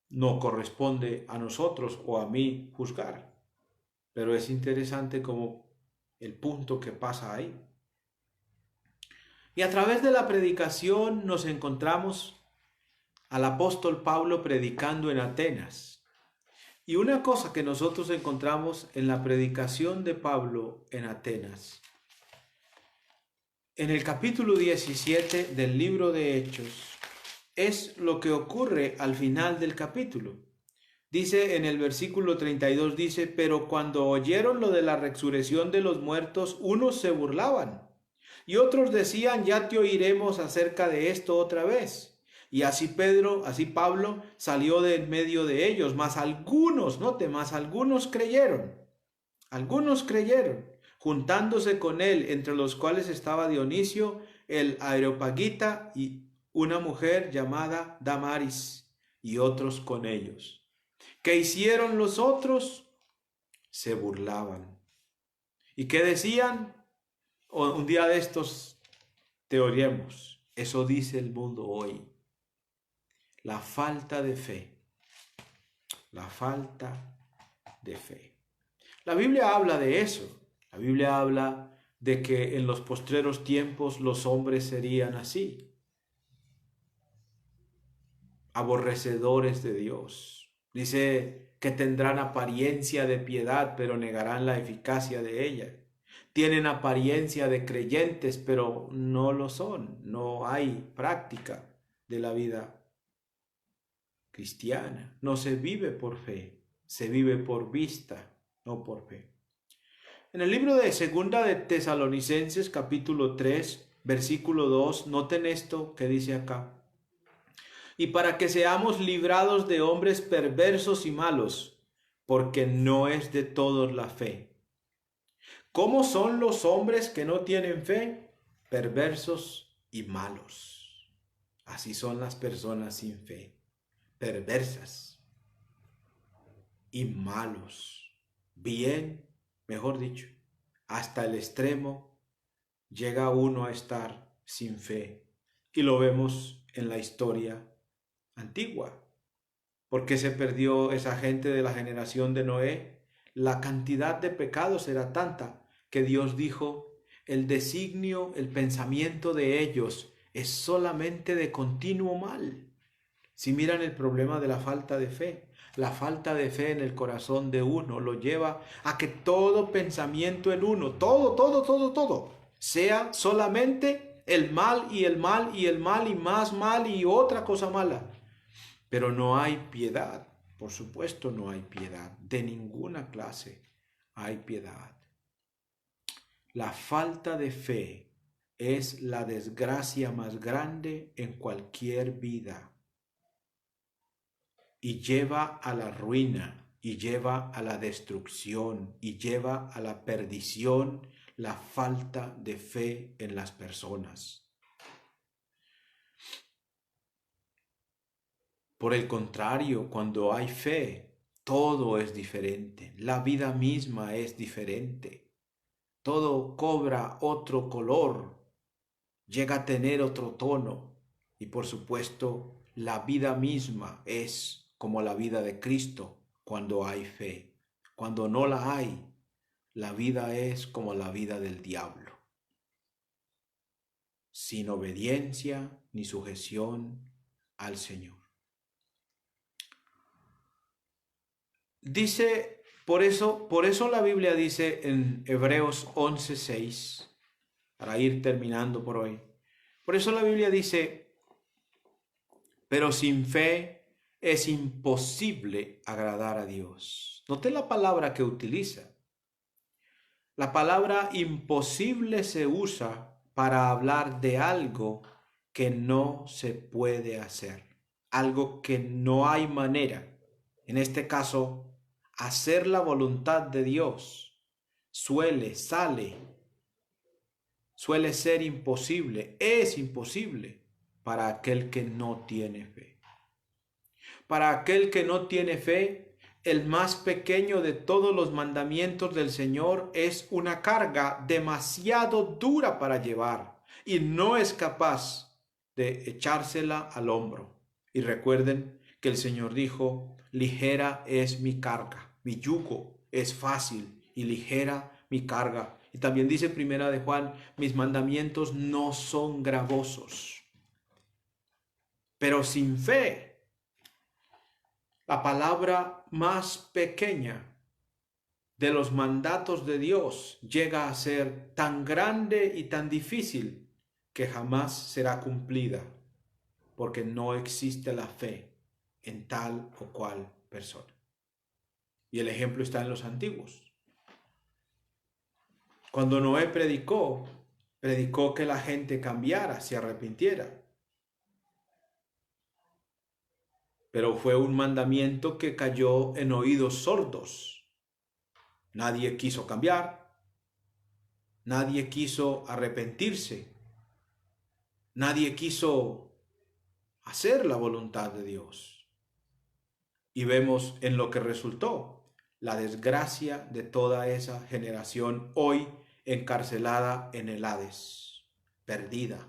Speaker 1: No corresponde a nosotros o a mí juzgar, pero es interesante como el punto que pasa ahí. Y a través de la predicación nos encontramos al apóstol Pablo predicando en Atenas. Y una cosa que nosotros encontramos en la predicación de Pablo en Atenas, en el capítulo 17 del libro de Hechos, es lo que ocurre al final del capítulo. Dice en el versículo 32, dice, pero cuando oyeron lo de la resurrección de los muertos, unos se burlaban y otros decían, ya te oiremos acerca de esto otra vez. Y así Pablo salió de en medio de ellos, mas algunos creyeron. Algunos creyeron, juntándose con él, entre los cuales estaba Dionisio, el Areopagita, y una mujer llamada Damaris, y otros con ellos. ¿Qué hicieron los otros? Se burlaban. ¿Y qué decían? Un día de estos te oiremos. Eso dice el mundo hoy. La falta de fe. La falta de fe. La Biblia habla de eso. La Biblia habla de que en los postreros tiempos los hombres serían así. Aborrecedores de Dios. Dice que tendrán apariencia de piedad, pero negarán la eficacia de ella. Tienen apariencia de creyentes, pero no lo son. No hay práctica de la vida cristiana. No se vive por fe, se vive por vista, no por fe. En el libro de Segunda de Tesalonicenses, capítulo 3, versículo 2, noten esto que dice acá. Y para que seamos librados de hombres perversos y malos, porque no es de todos la fe. ¿Cómo son los hombres que no tienen fe? Perversos y malos. Así son las personas sin fe, perversas y malos. Bien, mejor dicho, hasta el extremo llega uno a estar sin fe. Y lo vemos en la historia antigua. ¿Por qué se perdió esa gente de la generación de Noé? La cantidad de pecados era tanta que Dios dijo, el designio, el pensamiento de ellos es solamente de continuo mal. Si miran el problema de la falta de fe, la falta de fe en el corazón de uno lo lleva a que todo pensamiento en uno, todo, sea solamente el mal y el mal y el mal y más mal y otra cosa mala. Pero no hay piedad, por supuesto no hay piedad, de ninguna clase hay piedad. La falta de fe es la desgracia más grande en cualquier vida y lleva a la ruina y lleva a la destrucción y lleva a la perdición la falta de fe en las personas. Por el contrario, cuando hay fe, todo es diferente. La vida misma es diferente. Todo cobra otro color, llega a tener otro tono. Y por supuesto, la vida misma es como la vida de Cristo cuando hay fe. Cuando no la hay, la vida es como la vida del diablo. Sin obediencia ni sujeción al Señor. Dice, por eso la Biblia dice en Hebreos 11:6, para ir terminando por hoy. Por eso la Biblia dice, pero sin fe es imposible agradar a Dios. Note la palabra que utiliza. La palabra imposible se usa para hablar de algo que no se puede hacer, algo que no hay manera. En este caso, hacer la voluntad de Dios suele ser imposible, es imposible para aquel que no tiene fe. Para aquel que no tiene fe, el más pequeño de todos los mandamientos del Señor es una carga demasiado dura para llevar y no es capaz de echársela al hombro. Y recuerden que el Señor dijo, ligera es mi carga, mi yugo es fácil y ligera mi carga. Y también dice Primera de Juan, mis mandamientos no son gravosos. Pero sin fe, la palabra más pequeña de los mandatos de Dios llega a ser tan grande y tan difícil que jamás será cumplida, porque no existe la fe en tal o cual persona. Y el ejemplo está en los antiguos. Cuando Noé predicó que la gente cambiara, se arrepintiera. Pero fue un mandamiento que cayó en oídos sordos. Nadie quiso cambiar, nadie quiso arrepentirse, nadie quiso hacer la voluntad de Dios. Y vemos en lo que resultó la desgracia de toda esa generación hoy encarcelada en el Hades, perdida.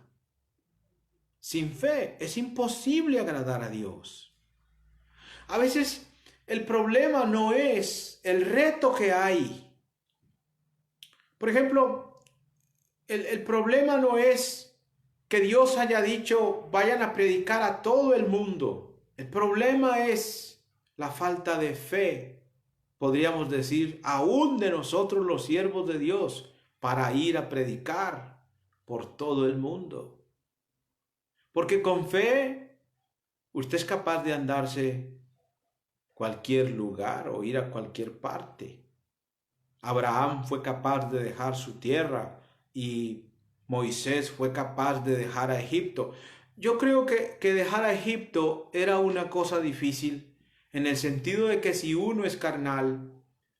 Speaker 1: Sin fe es imposible agradar a Dios. A veces el problema no es el reto que hay. Por ejemplo, el problema no es que Dios haya dicho vayan a predicar a todo el mundo. El problema es la falta de fe, podríamos decir, aún de nosotros los siervos de Dios, para ir a predicar por todo el mundo. Porque con fe usted es capaz de andarse cualquier lugar o ir a cualquier parte. Abraham fue capaz de dejar su tierra y Moisés fue capaz de dejar a Egipto. Yo creo que dejar a Egipto era una cosa difícil, en el sentido de que si uno es carnal,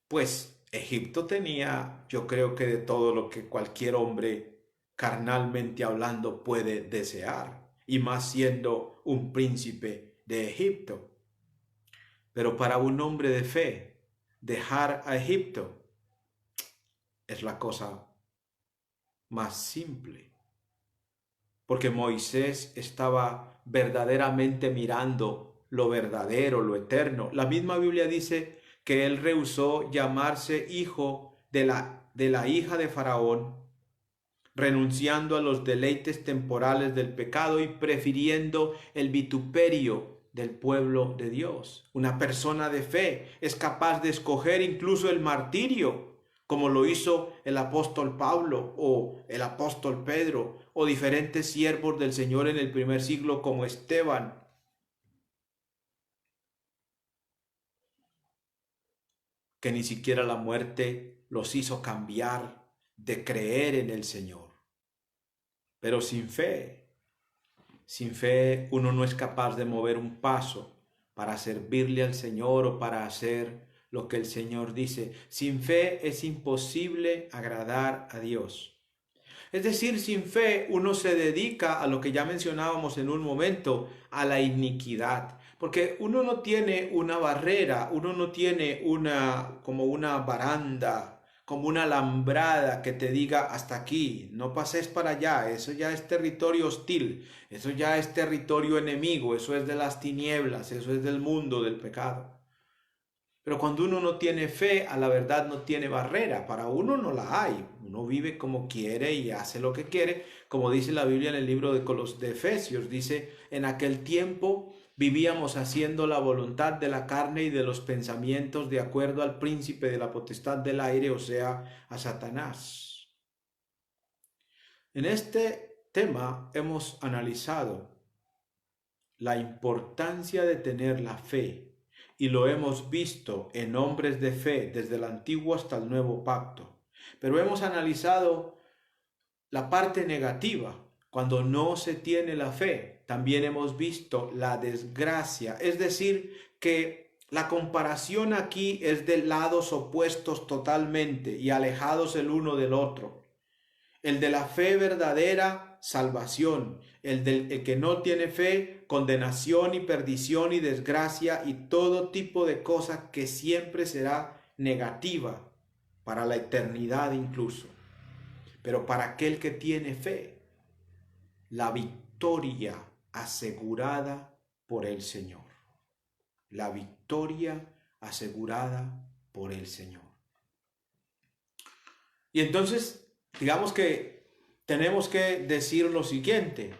Speaker 1: pues Egipto tenía, yo creo que de todo lo que cualquier hombre carnalmente hablando puede desear, y más siendo un príncipe de Egipto. Pero para un hombre de fe, dejar a Egipto es la cosa más simple, porque Moisés estaba verdaderamente mirando lo verdadero, lo eterno. La misma Biblia dice que él rehusó llamarse hijo de la hija de Faraón, renunciando a los deleites temporales del pecado y prefiriendo el vituperio del pueblo de Dios. Una persona de fe es capaz de escoger incluso el martirio, como lo hizo el apóstol Pablo o el apóstol Pedro o diferentes siervos del Señor en el primer siglo como Esteban. Que ni siquiera la muerte los hizo cambiar de creer en el Señor. Pero sin fe uno no es capaz de mover un paso para servirle al Señor o para hacer lo que el Señor dice. Sin fe es imposible agradar a Dios. Es decir, sin fe uno se dedica a lo que ya mencionábamos en un momento, a la iniquidad. Porque uno no tiene una barrera, uno no tiene como una baranda, como una alambrada que te diga hasta aquí, no pases para allá, eso ya es territorio hostil, eso ya es territorio enemigo, eso es de las tinieblas, eso es del mundo, del pecado. Pero cuando uno no tiene fe, a la verdad no tiene barrera. Para uno no la hay. Uno vive como quiere y hace lo que quiere. Como dice la Biblia en el libro de Efesios, dice, en aquel tiempo vivíamos haciendo la voluntad de la carne y de los pensamientos de acuerdo al príncipe de la potestad del aire, o sea, a Satanás. En este tema hemos analizado la importancia de tener la fe. Y lo hemos visto en hombres de fe desde el Antiguo hasta el Nuevo Pacto. Pero hemos analizado la parte negativa, cuando no se tiene la fe. También hemos visto la desgracia, es decir, que la comparación aquí es de lados opuestos totalmente y alejados el uno del otro. El de la fe verdadera, salvación. El que no tiene fe, condenación y perdición y desgracia y todo tipo de cosa que siempre será negativa para la eternidad incluso. Pero para aquel que tiene fe, la victoria asegurada por el Señor. La victoria asegurada por el Señor. Y entonces, digamos que tenemos que decir lo siguiente: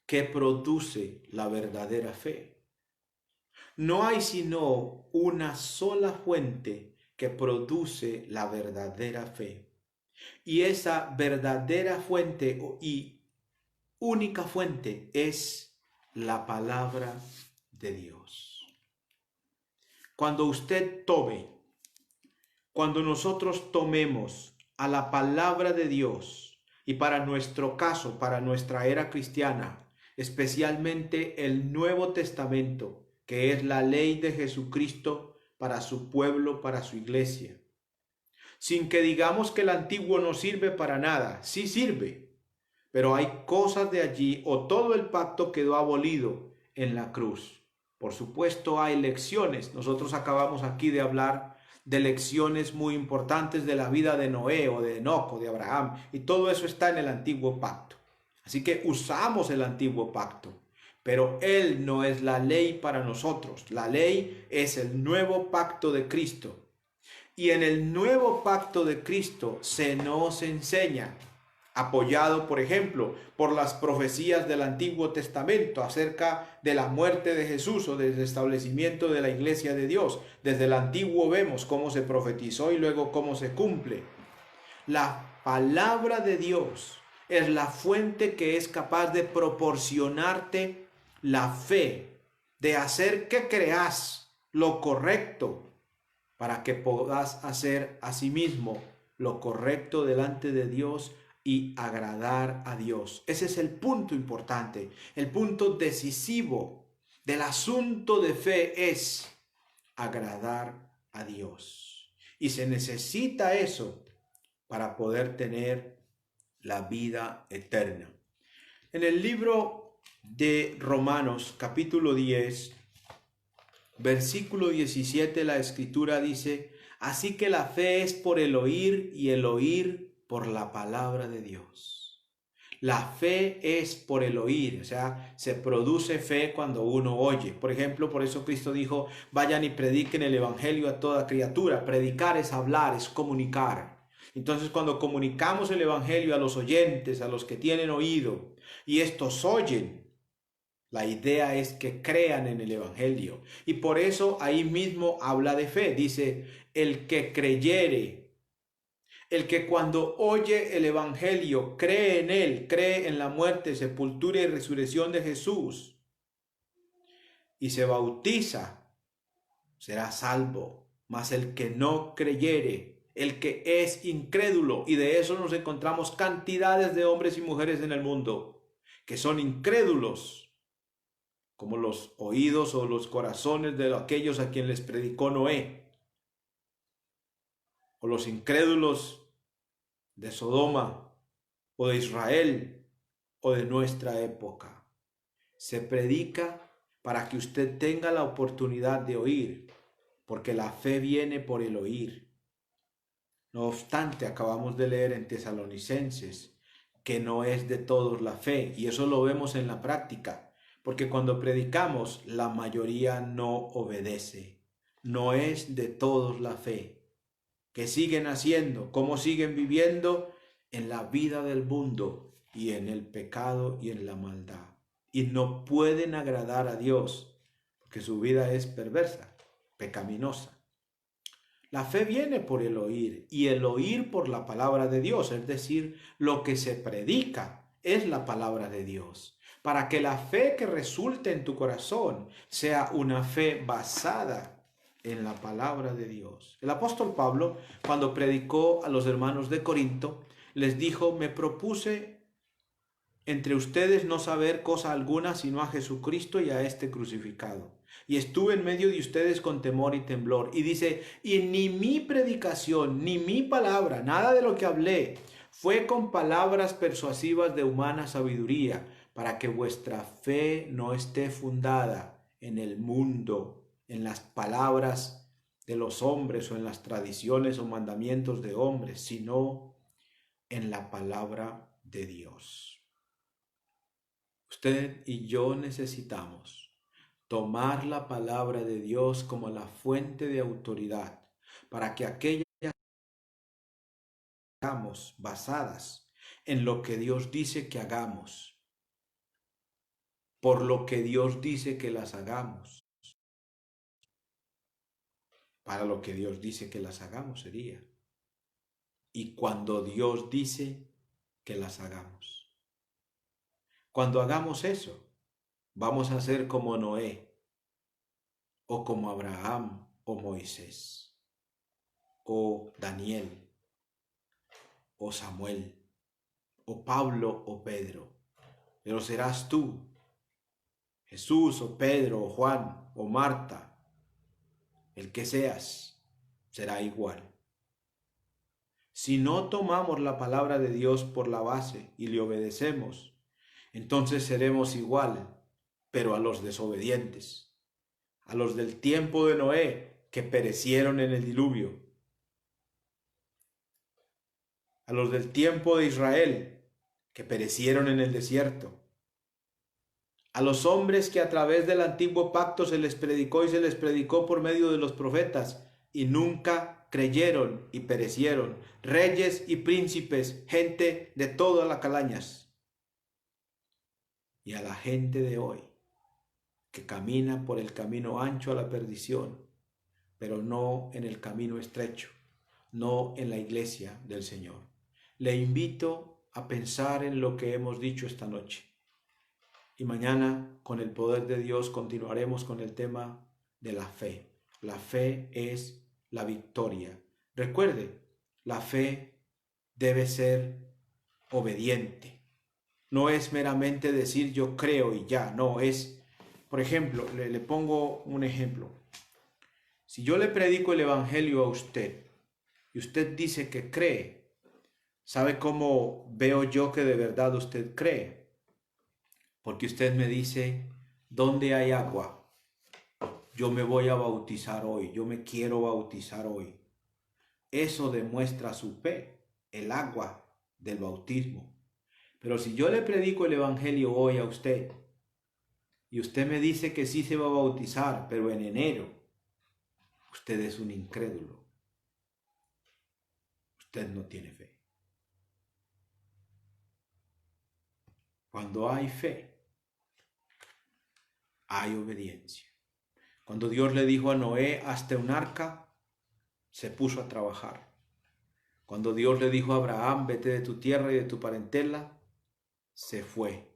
Speaker 1: ¿qué produce la verdadera fe? No hay sino una sola fuente que produce la verdadera fe. Y esa verdadera fuente y única fuente es la palabra de Dios. Cuando nosotros tomemos a la palabra de Dios, y para nuestro caso, para nuestra era cristiana, especialmente el Nuevo Testamento, que es la ley de Jesucristo para su pueblo, para su iglesia, sin que digamos que el antiguo no sirve para nada, sí sirve, pero hay cosas de allí o todo el pacto quedó abolido en la cruz. Por supuesto hay lecciones, nosotros acabamos aquí de hablar de lecciones muy importantes de la vida de Noé o de Enoc o de Abraham, y todo eso está en el antiguo pacto. Así que usamos el antiguo pacto, pero él no es la ley para nosotros. La ley es el nuevo pacto de Cristo. Y en el nuevo pacto de Cristo se nos enseña, apoyado, por ejemplo, por las profecías del Antiguo Testamento acerca de la muerte de Jesús o del establecimiento de la iglesia de Dios. Desde el Antiguo vemos cómo se profetizó y luego cómo se cumple. La palabra de Dios es la fuente que es capaz de proporcionarte la fe, de hacer que creas lo correcto, para que puedas hacer a sí mismo lo correcto delante de Dios y agradar a Dios. Ese es el punto importante, el punto decisivo del asunto de fe es agradar a Dios. Y se necesita eso para poder tener la vida eterna. En el libro de Romanos, capítulo 10, versículo 17, la escritura dice: así que la fe es por el oír y el oír por la palabra de Dios. La fe es por el oír, o sea, se produce fe cuando uno oye. Por ejemplo, por eso Cristo dijo: vayan y prediquen el evangelio a toda criatura. Predicar es hablar, es comunicar. Entonces, cuando comunicamos el evangelio a los oyentes, a los que tienen oído, y estos oyen, la idea es que crean en el evangelio. Y por eso ahí mismo habla de fe. Dice: el que creyere. El que cuando oye el evangelio cree en él, cree en la muerte, sepultura y resurrección de Jesús y se bautiza, será salvo. Mas el que no creyere, el que es incrédulo, y de eso nos encontramos cantidades de hombres y mujeres en el mundo que son incrédulos, como los oídos o los corazones de aquellos a quien les predicó Noé, o los incrédulos de Sodoma o de Israel o de nuestra época. Se predica para que usted tenga la oportunidad de oír, porque la fe viene por el oír. No obstante, acabamos de leer en Tesalonicenses que no es de todos la fe, y eso lo vemos en la práctica, porque cuando predicamos la mayoría no obedece. No es de todos la fe. ¿Qué siguen haciendo? ¿Cómo siguen viviendo? En la vida del mundo y en el pecado y en la maldad. Y no pueden agradar a Dios porque su vida es perversa, pecaminosa. La fe viene por el oír y el oír por la palabra de Dios, es decir, lo que se predica es la palabra de Dios. Para que la fe que resulte en tu corazón sea una fe basada en la palabra de Dios. El apóstol Pablo, cuando predicó a los hermanos de Corinto, les dijo: me propuse entre ustedes no saber cosa alguna sino a Jesucristo y a este crucificado. Y estuve en medio de ustedes con temor y temblor. Y dice: y ni mi predicación, ni mi palabra, nada de lo que hablé, fue con palabras persuasivas de humana sabiduría, para que vuestra fe no esté fundada en el mundo, en las palabras de los hombres o en las tradiciones o mandamientos de hombres, sino en la palabra de Dios. Usted y yo necesitamos tomar la palabra de Dios como la fuente de autoridad para que aquellas que hagamos basadas en lo que Dios dice que hagamos, por lo que Dios dice que las hagamos, para lo que Dios dice que las hagamos sería, y cuando Dios dice que las hagamos. Cuando hagamos eso, vamos a ser como Noé, o como Abraham, o Moisés, o Daniel, o Samuel, o Pablo, o Pedro. Pero serás tú, Jesús, o Pedro, o Juan, o Marta, el que seas, será igual. Si no tomamos la palabra de Dios por la base y le obedecemos, entonces seremos igual, pero a los desobedientes, a los del tiempo de Noé, que perecieron en el diluvio, a los del tiempo de Israel, que perecieron en el desierto, a los hombres que a través del antiguo pacto se les predicó y se les predicó por medio de los profetas y nunca creyeron y perecieron, reyes y príncipes, gente de todas las calañas, y a la gente de hoy que camina por el camino ancho a la perdición, pero no en el camino estrecho, no en la iglesia del Señor. Le invito a pensar en lo que hemos dicho esta noche. Y mañana, con el poder de Dios, continuaremos con el tema de la fe. La fe es la victoria. Recuerde, la fe debe ser obediente. No es meramente decir yo creo y ya, no, es, por ejemplo, le pongo un ejemplo. Si yo le predico el evangelio a usted y usted dice que cree, ¿sabe cómo veo yo que de verdad usted cree? Porque usted me dice, ¿dónde hay agua? Yo me voy a bautizar hoy, yo me quiero bautizar hoy. Eso demuestra su fe, el agua del bautismo. Pero si yo le predico el evangelio hoy a usted y usted me dice que sí se va a bautizar, pero en enero, usted es un incrédulo. Usted no tiene fe. Cuando hay fe, hay obediencia. Cuando Dios le dijo a Noé, hazte un arca, se puso a trabajar. Cuando Dios le dijo a Abraham, vete de tu tierra y de tu parentela, se fue.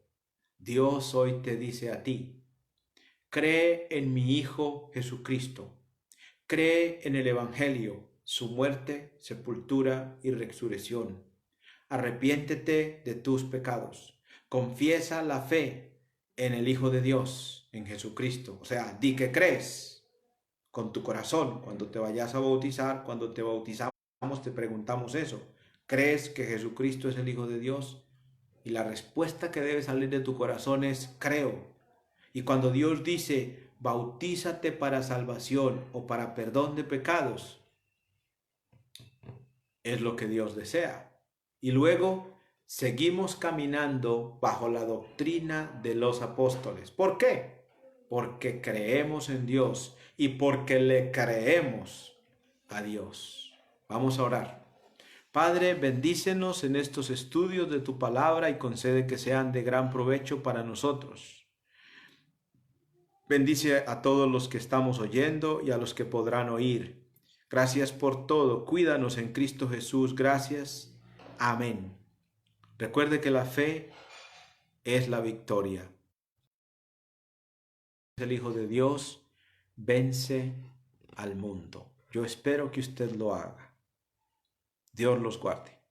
Speaker 1: Dios hoy te dice a ti, cree en mi Hijo Jesucristo. Cree en el Evangelio, su muerte, sepultura y resurrección. Arrepiéntete de tus pecados. Confiesa la fe en el Hijo de Dios, en Jesucristo. O sea, di que crees con tu corazón. Cuando te vayas a bautizar, cuando te bautizamos, te preguntamos eso. ¿Crees que Jesucristo es el Hijo de Dios? Y la respuesta que debe salir de tu corazón es creo. Y cuando Dios dice, bautízate para salvación o para perdón de pecados, es lo que Dios desea. Y luego seguimos caminando bajo la doctrina de los apóstoles. ¿Por qué? Porque creemos en Dios y porque le creemos a Dios. Vamos a orar. Padre, bendícenos en estos estudios de tu palabra y concede que sean de gran provecho para nosotros. Bendice a todos los que estamos oyendo y a los que podrán oír. Gracias por todo. Cuídanos en Cristo Jesús. Gracias. Amén. Recuerde que la fe es la victoria. El Hijo de Dios vence al mundo. Yo espero que usted lo haga. Dios los guarde.